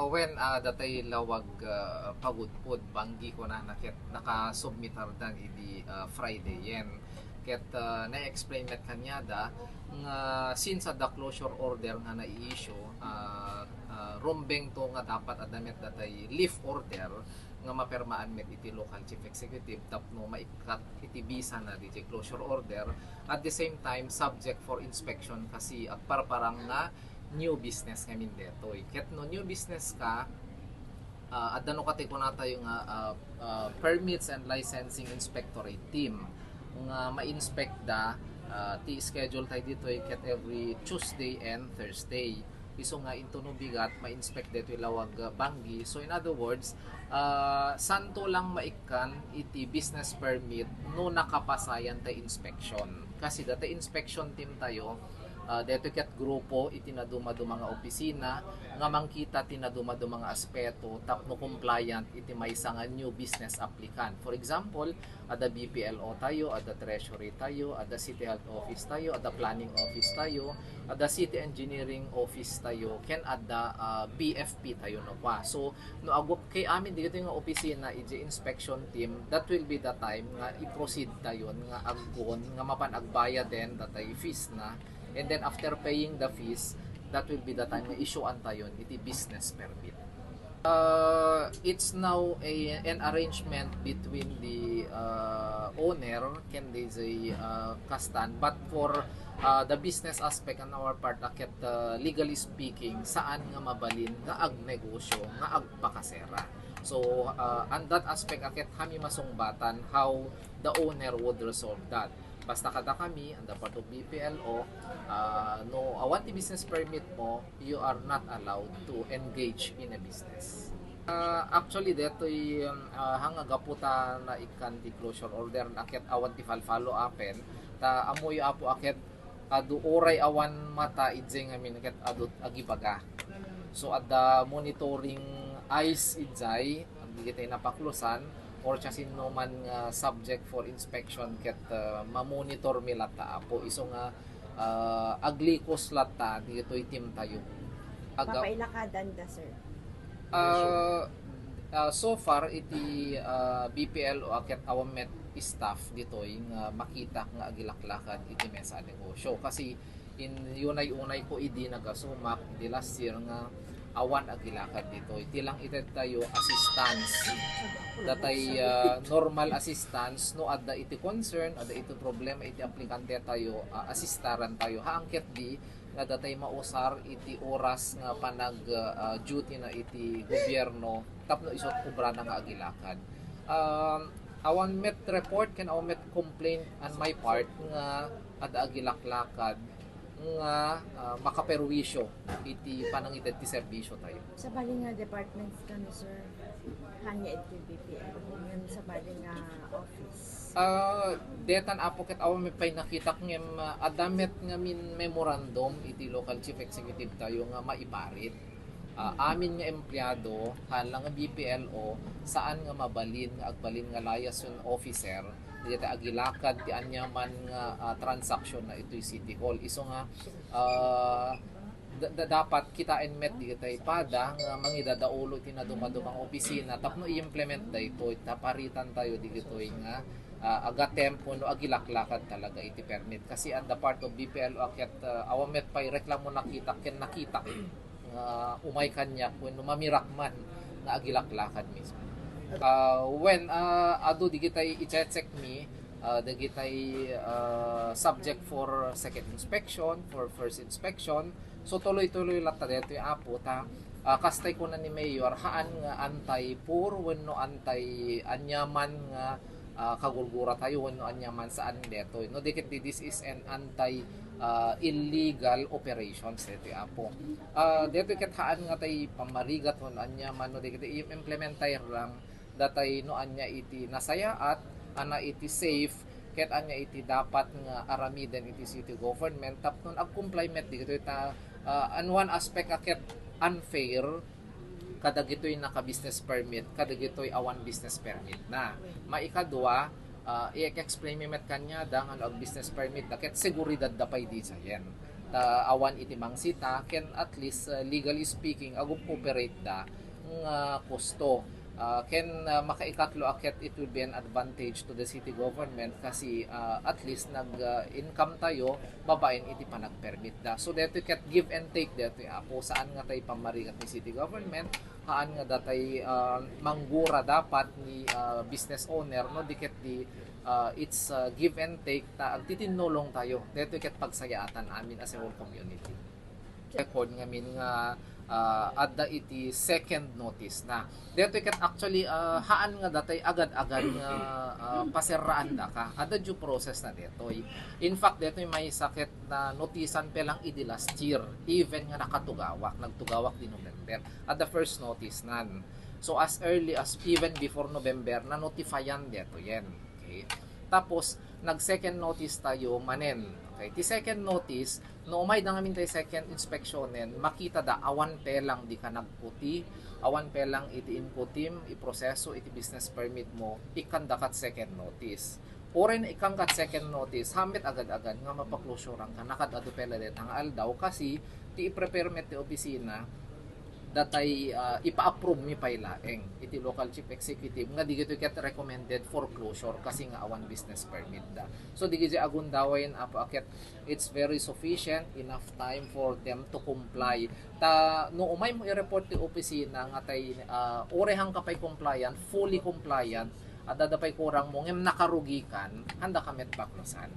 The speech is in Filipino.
When datay lawag pagudpod banggi ko na nakit naka-submitar dan idi Friday yen. Ket na-explain met kanya da nga since the closure order nga na-i-issue rumbeng to nga dapat adamet datay leave order nga mapermaan met iti local chief executive tapno maikat iti bisa na di closure order at the same time subject for inspection kasi at parang nga new business nga min detoy. Ket no new business ka adano kati ko na tayo nga permits and licensing inspectorate team nga ma-inspect da ti schedule tayo dito ket every Tuesday and Thursday. Iso nga into no bigat ma-inspect dito lawag banggi. So in other words, santo lang maikan iti business permit no nakapasayan tayo inspection. Kasi dati inspection team tayo dito ket grupo itinadumado mga opisina nga mangkita tinadumado mga aspeto tapno compliant iti maysa nga new business applicant. For example, ada BPLO tayo, ada treasury tayo, ada city health office tayo, ada planning office tayo, ada city engineering office tayo, ken ada BFP tayo no pa. So no agop kay amin dito nga opisina iti inspection team, that will be the time nga i-proceed tayo nga aggon nga mapanagbayad den datay fees na. And then after paying the fees, that will be the time na issuean tayo iti business permit. It's now an arrangement between the owner, can they say kastan, but for the business aspect on our part, akit legally speaking, saan nga mabalin nga ag negosyo, nga ag pakasera. So, on that aspect, akit kami masungbatan how the owner would resolve that. Basta kada kami, ang part of BPLO, no, awan ti business permit mo, you are not allowed to engage in a business. Actually, deto'y hangagaputa na ikan ti closure order na akit awan ti follow upen, ta amoy apo akit adu oray awan mata idzeng amin akit adu agibaga. So at the monitoring eyes idzay, ang digitay napaklusan, or chasin no man nga subject for inspection ket ma-monitor mi lata apo iso nga aglikos lata ditoy team tayo papailakadan da sir. So far iti BPL o aket awamet staff ditoy nga makita nga agilaklakad iti mesa negosyo kasi in unay ko idi nagasumak di last year nga awan agilakad dito. Iti lang ited tayo assistance. Datay normal assistance no adda iti concern, adda iti problema iti aplikante tayo, assistaran tayo. Haangket di nga datay mausar iti oras nga panag duty na iti gobyerno tapno isot kubra na nga agilakad. Awan met report ken awan met complaint on my part nga adda agilaklakad nga makaperwisyo iti panangited ti serbisyo tayo. Sa bali nga departments kano sir, hanya iti BPL, yun sa bali nga office. Detan apo ket awan may pay nakita ngem adamet nga min memorandum iti local chief executive tayo nga maiparit. Amin nga empleyado halang nga BPLO saan nga mabalin nga agbalin nga liaison officer dito agilakad ti anyaman nga transaction na ito'y City Hall. Iso nga dapat kitain met dito pada nga mangidadaulo tinadumang opisina tapno i-implement da ito taparitan tayo dito nga aga tempo no agilaklakad talaga iti permit kasi at the part of BPL aket awamet pay reklamo nakita ken nakita umay kanya when mamirakman nga agilaklakad mismo. When ado digitay i-check me digitay subject for second inspection, for first inspection, so tuloy-tuloy lata dito yung apo ta kastay ko na ni Mayor haan nga antay pur wenno antay anyaman nga kagulgura tayo wenno anyaman saan dito no dikit this is an anti illegal operations dito apo dito ket haan nga tay pamarigat wenno anyaman no dikit i-implement tayo lang datay no anya iti nasayaat ana iti safe ket anya iti dapat nga aramiden iti city government tapnon ag-complyment dito ta one aspect aket unfair kada gitoy naka business permit kada gitoy awan business permit na maikadua i-explain mi met kanya dang ang business permit ket seguridad da pay di sayen awan iti mangsita ken at least legally speaking agoperar da nga kosto. Ken makaikatlo aket it will be an advantage to the city government kasi at least nag-income tayo babaen iti panag-permit da. So dito ket give and take dito apo saan nga tay pamarigat ni city government, haan nga datay manggura dapat ni business owner no diket di it's give and take ta agtitinulong tayo dito ket pagsayaatan amin as a whole community. Record nga min nga adda iti second notice na dito ket actually haan nga datay agad-agad nga paserraan da ka adda due process na detoy. In fact detoy may sakit na notisan pa lang idi last year even nga nagtugawak di November at the first notice nan. So as early as even before November na notifyan deto yan. Okay, tapos nag second notice tayo manen. Okay, ti second notice no umay da ngamin tayo second inspectionen makita da awan pe lang di ka nagputi, awan pe lang iti inputim iproseso iti business permit mo ikandakat second notice. Oren ikang kat second notice hambit agad-agad nga mapaklosuran ka nakadado pela det ang aldaw kasi ti i-prepare met ti opisina datay ipa-approve mi pay laeng iti local chief executive nga digito ket recommended for closure kasi nga awan business permit da. So digiti agundawayen apo aket it's very sufficient enough time for them to comply ta no umay mo i-report ti opisina nga tay orehang kapay compliant fully compliant at dadapay kurang mo ngem nakarugikan handa kamet baklasan.